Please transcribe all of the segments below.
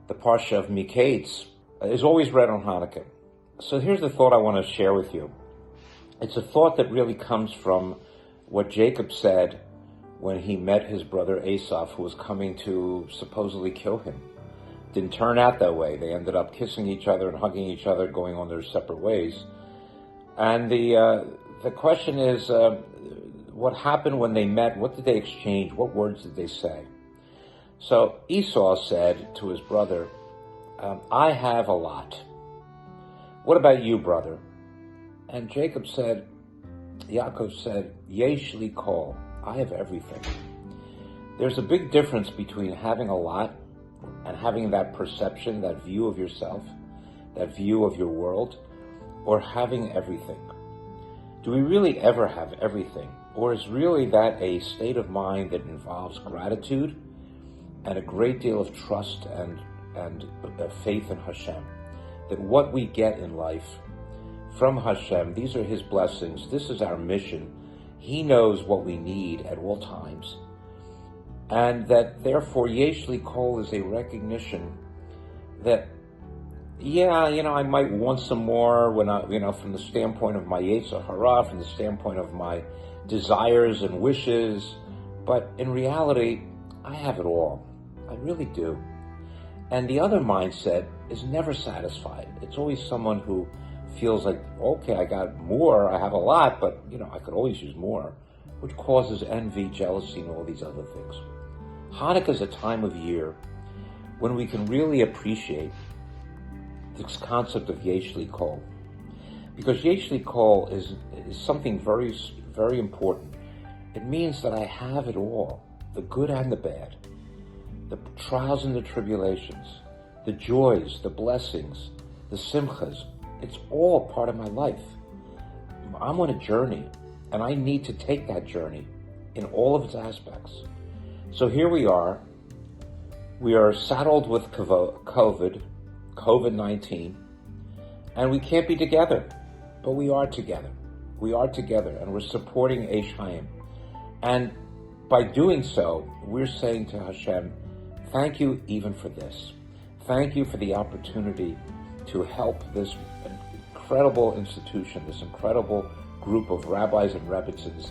the Parsha of Miketz, is always read on Hanukkah. So here's the thought I want to share with you. It's a thought that really comes from what Jacob said when he met his brother Esau, who was coming to supposedly kill him. Didn't turn out that way. They ended up kissing each other and hugging each other, going on their separate ways. And the question is, what happened when they met? What did they exchange? What words did they say? So Esau said to his brother, I have a lot. What about you, brother? And Yaakov said, Yesh li kol, I have everything. There's a big difference between having a lot and having that perception, that view of yourself, that view of your world, or having everything. Do we really ever have everything? Or is really that a state of mind that involves gratitude and a great deal of trust and faith in Hashem? That what we get in life from Hashem, these are His blessings, this is our mission. He knows what we need at all times. And that therefore Yesh li kol is a recognition that, I might want some more when from the standpoint of my Yetzer Hara, from the standpoint of my desires and wishes, but in reality, I have it all. I really do. And the other mindset is never satisfied. It's always someone who feels like, okay, I got more, I have a lot, but I could always use more, which causes envy, jealousy, and all these other things. Hanukkah is a time of year when we can really appreciate this concept of Yesh li kol. Because Yesh li kol is something very, very important. It means that I have it all, the good and the bad, the trials and the tribulations, the joys, the blessings, the simchas. It's all part of my life. I'm on a journey, and I need to take that journey in all of its aspects. So here we are saddled with COVID-19, and we can't be together, but we are together. We are together, and we're supporting Aish Chaim. And by doing so, we're saying to Hashem, thank you even for this. Thank you for the opportunity to help this incredible institution, this incredible group of rabbis and rebbitzins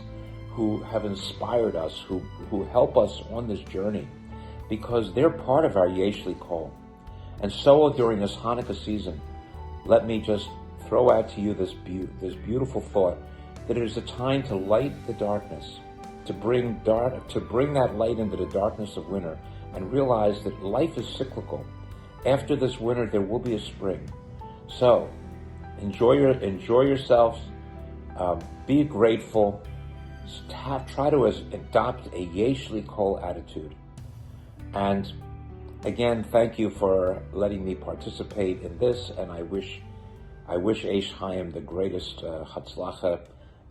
who have inspired us, who help us on this journey, because they're part of our Yesh li kol. And so during this Hanukkah season, let me just throw out to you this beautiful thought, that it is a time to light the darkness, to bring that light into the darkness of winter, and realize that life is cyclical. After this winter, there will be a spring. So enjoy yourselves, be grateful, try to adopt a Yesh li kol attitude. And again, thank you for letting me participate in this, and I wish Aish Chaim the greatest Hatzlacha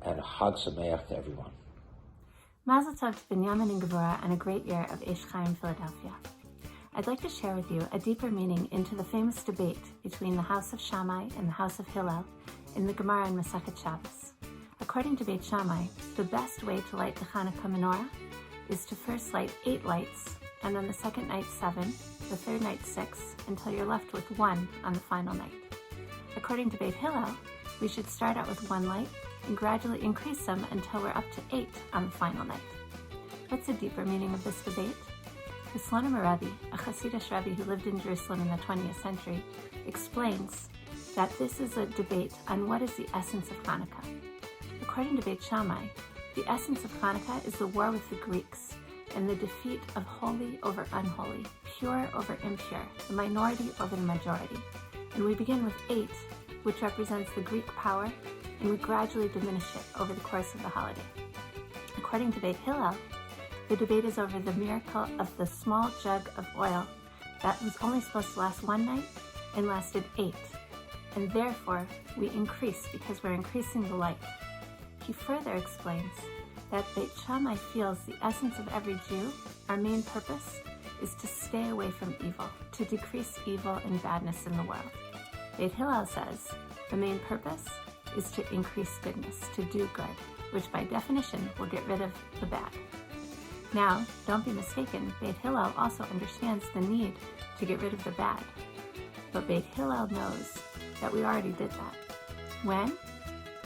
and Chag Sameach to everyone. Mazel tov to Binyamin and Gevurah and a great year of Aish Chaim Philadelphia. I'd like to share with you a deeper meaning into the famous debate between the house of Shammai and the house of Hillel in the Gemara in Masechet Shabbos. According to Beit Shammai, the best way to light the Hanukkah menorah is to first light 8 lights, and on the second night 7, the third night 6, until you're left with 1 on the final night. According to Beit Hillel, we should start out with 1 light and gradually increase them until we're up to 8 on the final night. What's the deeper meaning of this debate? The Slonim Rebbe, a Hasidic Rebbe who lived in Jerusalem in the 20th century, explains that this is a debate on what is the essence of Hanukkah. According to Beit Shammai, the essence of Hanukkah is the war with the Greeks and the defeat of holy over unholy, pure over impure, the minority over the majority. And we begin with 8, which represents the Greek power, and we gradually diminish it over the course of the holiday. According to Beit Hillel, the debate is over the miracle of the small jug of oil that was only supposed to last 1 night and lasted 8. And therefore, we increase because we're increasing the light. He further explains that Beit Shammai feels the essence of every Jew, our main purpose, is to stay away from evil, to decrease evil and badness in the world. Beit Hillel says the main purpose is to increase goodness, to do good, which by definition will get rid of the bad. Now, don't be mistaken, Beit Hillel also understands the need to get rid of the bad. But Beit Hillel knows that we already did that. When?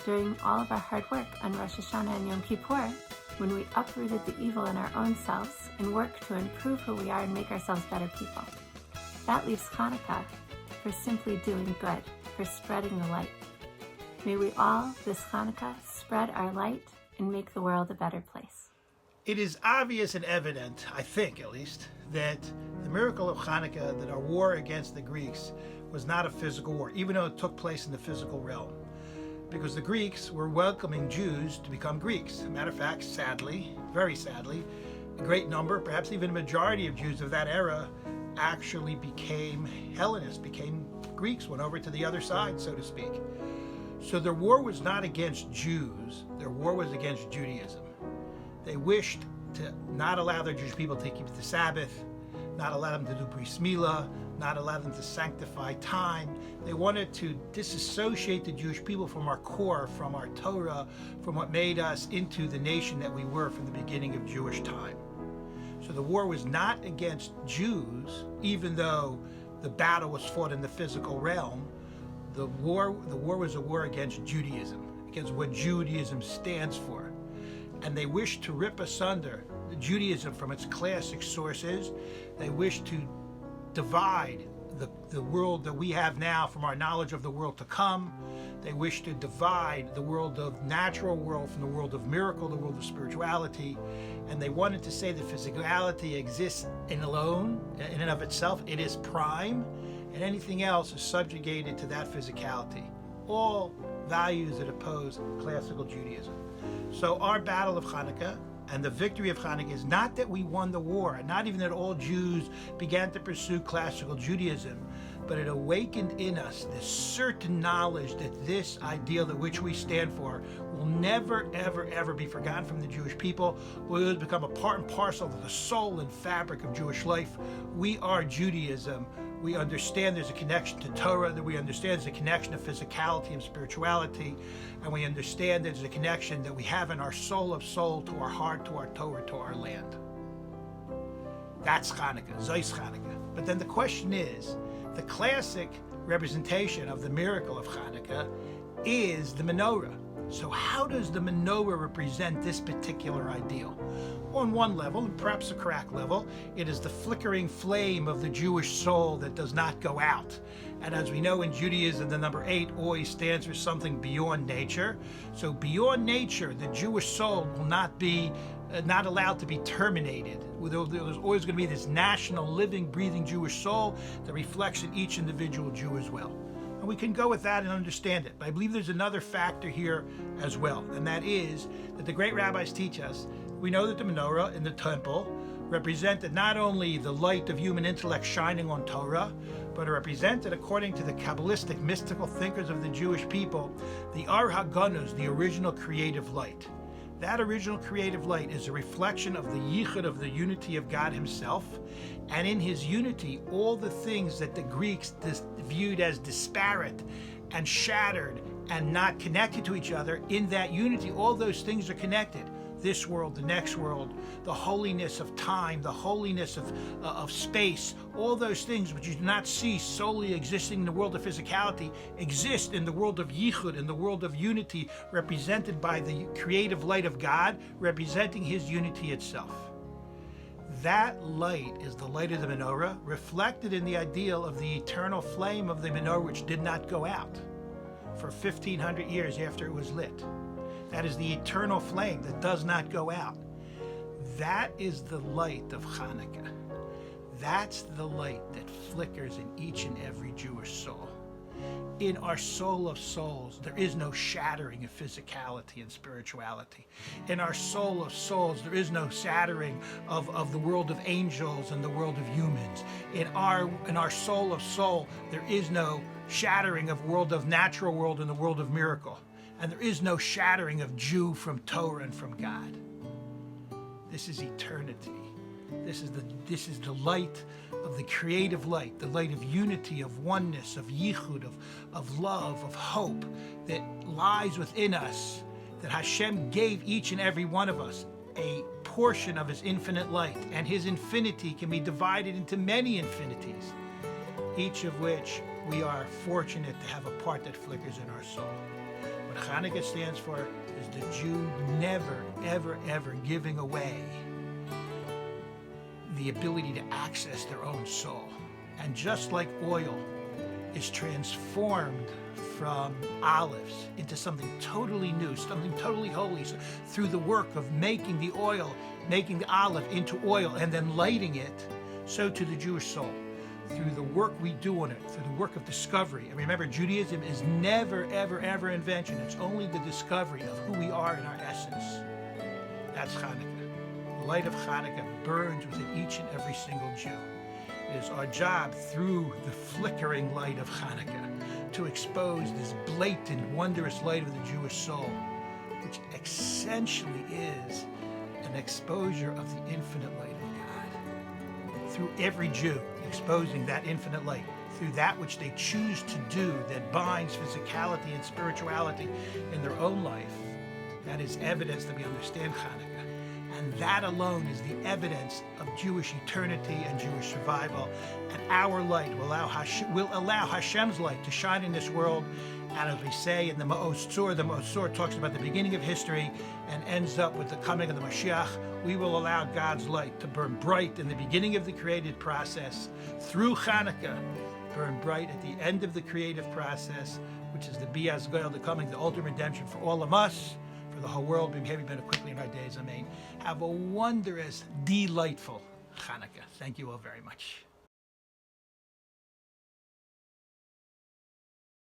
During all of our hard work on Rosh Hashanah and Yom Kippur, when we uprooted the evil in our own selves and worked to improve who we are and make ourselves better people. That leaves Hanukkah for simply doing good, for spreading the light. May we all, this Hanukkah, spread our light and make the world a better place. It is obvious and evident, I think at least, that the miracle of Hanukkah, that our war against the Greeks was not a physical war, even though it took place in the physical realm. Because the Greeks were welcoming Jews to become Greeks. As a matter of fact, sadly, very sadly, a great number, perhaps even a majority of Jews of that era actually became Hellenists, became Greeks, went over to the other side, so to speak. So their war was not against Jews, their war was against Judaism. They wished to not allow their Jewish people to keep the Sabbath, not allow them to do bris milah, not allow them to sanctify time. They wanted to disassociate the Jewish people from our core, from our Torah, from what made us into the nation that we were from the beginning of Jewish time. So the war was not against Jews, even though the battle was fought in the physical realm. The war was a war against Judaism, against what Judaism stands for. And they wished to rip asunder Judaism from its classic sources. They wished to divide the world that we have now from our knowledge of the world to come. They wished to divide the world of natural world from the world of miracle, the world of spirituality. And they wanted to say that physicality exists in and of itself. It is prime, and anything else is subjugated to that physicality. All values that oppose classical Judaism. So our battle of Hanukkah and the victory of Hanukkah is not that we won the war, and not even that all Jews began to pursue classical Judaism, but it awakened in us this certain knowledge that this ideal that which we stand for will never, ever, ever be forgotten from the Jewish people. Will become a part and parcel of the soul and fabric of Jewish life. We are Judaism. We understand there's a connection to Torah, that we understand there's a connection to physicality and spirituality, and we understand there's a connection that we have in our soul of soul to our heart, to our Torah, to our land. That's Hanukkah, Zeus Hanukkah. But then the question is, the classic representation of the miracle of Hanukkah is the menorah. So how does the menorah represent this particular ideal? On one level, and perhaps a correct level, it is the flickering flame of the Jewish soul that does not go out. And as we know in Judaism, the number 8 always stands for something beyond nature. So beyond nature, the Jewish soul will not be not allowed to be terminated. There's always going to be this national, living, breathing Jewish soul that reflects in each individual Jew as well. And we can go with that and understand it. But I believe there's another factor here as well, and that is that the great rabbis teach us. We know that the menorah in the temple represented not only the light of human intellect shining on Torah, but it represented, according to the Kabbalistic mystical thinkers of the Jewish people, the Ar HaGanuz, the original creative light. That original creative light is a reflection of the yichud, of the unity of God himself. And in his unity, all the things that the Greeks viewed as disparate and shattered and not connected to each other, in that unity, all those things are connected. This world, the next world, the holiness of time, the holiness of space, all those things which you do not see solely existing in the world of physicality exist in the world of yichud, in the world of unity, represented by the creative light of God, representing his unity itself. That light is the light of the menorah, reflected in the ideal of the eternal flame of the menorah, which did not go out for 1,500 years after it was lit. That is the eternal flame that does not go out. That is the light of Hanukkah. That's the light that flickers in each and every Jewish soul. In our soul of souls, there is no shattering of physicality and spirituality. In our soul of souls, there is no shattering of the world of angels and the world of humans. In our soul of soul, there is no shattering of world of natural world and the world of miracle. And there is no shattering of Jew from Torah and from God. This is eternity. This is the light of the creative light, the light of unity, of oneness, of yichud, of love, of hope that lies within us, that Hashem gave each and every one of us a portion of his infinite light, and his infinity can be divided into many infinities. each of which we are fortunate to have a part that flickers in our soul. What Hanukkah stands for is the Jew never, ever, ever giving away the ability to access their own soul. And just like oil is transformed from olives into something totally new, something totally holy, so through the work of making the oil, making the olive into oil and then lighting it, so to the Jewish soul. Through the work we do on it, through the work of discovery. And remember, Judaism is never, ever, ever invention. It's only the discovery of who we are in our essence. That's Hanukkah. The light of Hanukkah burns within each and every single Jew. It is our job, through the flickering light of Hanukkah, to expose this blatant, wondrous light of the Jewish soul, which essentially is an exposure of the infinite light of God. Through every Jew, exposing that infinite light, through that which they choose to do that binds physicality and spirituality in their own life, that is evidence that we understand Hanukkah. And that alone is the evidence of Jewish eternity and Jewish survival. And our light will allow Hashem's light to shine in this world. And as we say in the Ma'oz Tzor talks about the beginning of history and ends up with the coming of the Mashiach. We will allow God's light to burn bright in the beginning of the created process, through Hanukkah, burn bright at the end of the creative process, which is the Bias Goel, the coming, the ultimate redemption for all of us, for the whole world, behaving better quickly in our days. Amen. Have a wondrous, delightful Hanukkah. Thank you all very much.